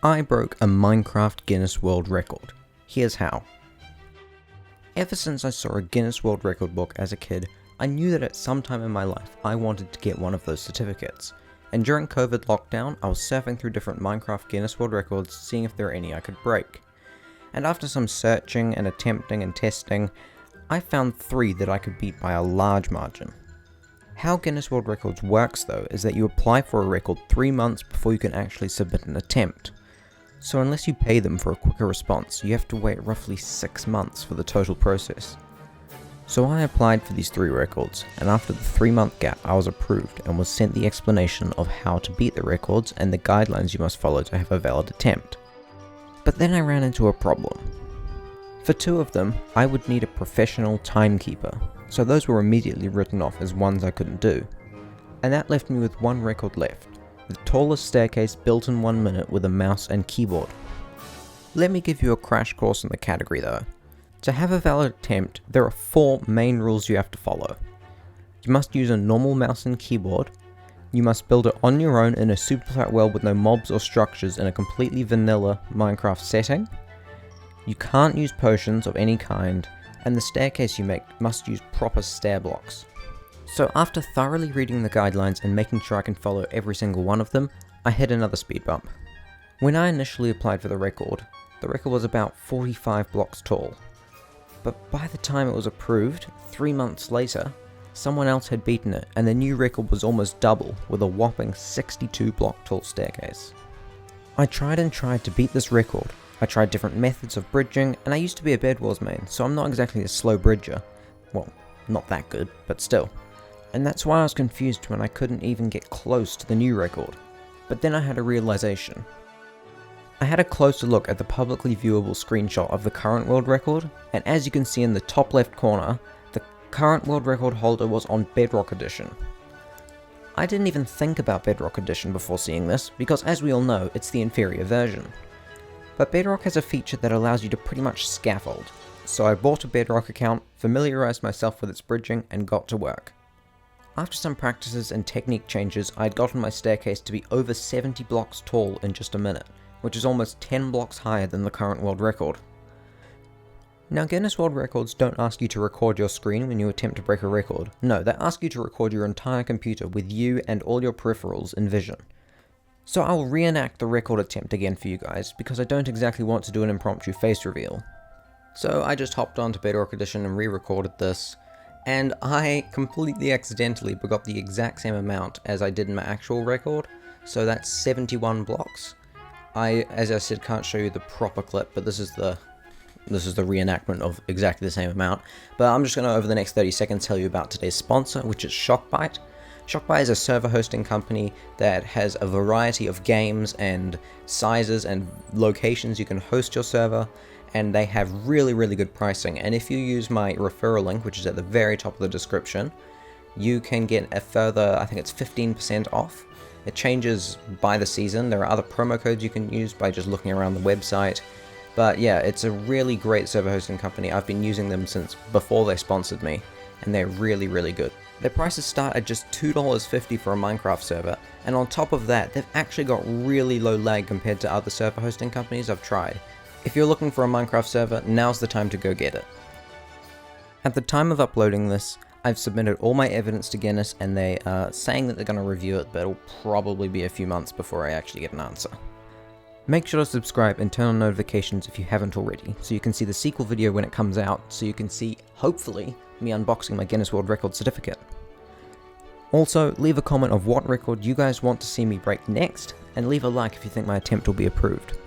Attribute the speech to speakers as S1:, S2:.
S1: I broke a Minecraft Guinness World Record. Here's how. Ever since I saw a Guinness World Record book as a kid, I knew that at some time in my life I wanted to get one of those certificates. And during COVID lockdown, I was surfing through different Minecraft Guinness World Records seeing if there were any I could break. And after some searching and attempting and testing, I found 3 that I could beat by a large margin. How Guinness World Records works though is that you apply for a record 3 months before you can actually submit an attempt. So unless you pay them for a quicker response, you have to wait roughly 6 months for the total process. So I applied for these 3 records, and after the 3-month gap I was approved and was sent the explanation of how to beat the records and the guidelines you must follow to have a valid attempt. But then I ran into a problem. For 2 of them, I would need a professional timekeeper, so those were immediately written off as ones I couldn't do. And that left me with 1 record left. The tallest staircase built in 1 minute with a mouse and keyboard. Let me give you a crash course in the category though. To have a valid attempt, there are 4 main rules you have to follow. You must use a normal mouse and keyboard. You must build it on your own in a super flat world with no mobs or structures in a completely vanilla Minecraft setting. You can't use potions of any kind, and the staircase you make must use proper stair blocks. So after thoroughly reading the guidelines and making sure I can follow every single one of them, I hit another speed bump. When I initially applied for the record was about 45 blocks tall. But by the time it was approved, 3 months later, someone else had beaten it and the new record was almost double with a whopping 62 block tall staircase. I tried and tried to beat this record. I tried different methods of bridging, and I used to be a Bed Wars main, so I'm not exactly a slow bridger. Well, not that good, but still. And that's why I was confused when I couldn't even get close to the new record. But then I had a realization. I had a closer look at the publicly viewable screenshot of the current world record, and as you can see in the top left corner, the current world record holder was on Bedrock Edition. I didn't even think about Bedrock Edition before seeing this, because as we all know, it's the inferior version. But Bedrock has a feature that allows you to pretty much scaffold, so I bought a Bedrock account, familiarized myself with its bridging, and got to work. After some practices and technique changes, I had gotten my staircase to be over 70 blocks tall in just a minute, which is almost 10 blocks higher than the current world record. Now Guinness World Records don't ask you to record your screen when you attempt to break a record. No, they ask you to record your entire computer with you and all your peripherals in vision. So I will reenact the record attempt again for you guys, because I don't exactly want to do an impromptu face reveal. So I just hopped onto Bedrock Edition and re-recorded this, and I completely accidentally forgot the exact same amount as I did in my actual record, so that's 71 blocks. I, as I said, can't show you the proper clip, but this is the reenactment of exactly the same amount. But I'm just going to, over the next 30 seconds, tell you about today's sponsor, which is Shockbyte. Shockbyte is a server hosting company that has a variety of games and sizes and locations you can host your server, and they have really, really good pricing. And if you use my referral link, which is at the very top of the description, you can get a further, I think it's 15% off. It changes by the season. There are other promo codes you can use by just looking around the website. But yeah, it's a really great server hosting company. I've been using them since before they sponsored me, and they're really, really good. Their prices start at just $2.50 for a Minecraft server, and on top of that, they've actually got really low lag compared to other server hosting companies I've tried. If you're looking for a Minecraft server, now's the time to go get it. At the time of uploading this, I've submitted all my evidence to Guinness, and they are saying that they're going to review it, but it'll probably be a few months before I actually get an answer. Make sure to subscribe and turn on notifications if you haven't already, so you can see the sequel video when it comes out, so you can see, hopefully, me unboxing my Guinness World Record certificate. Also, leave a comment of what record you guys want to see me break next, and leave a like if you think my attempt will be approved.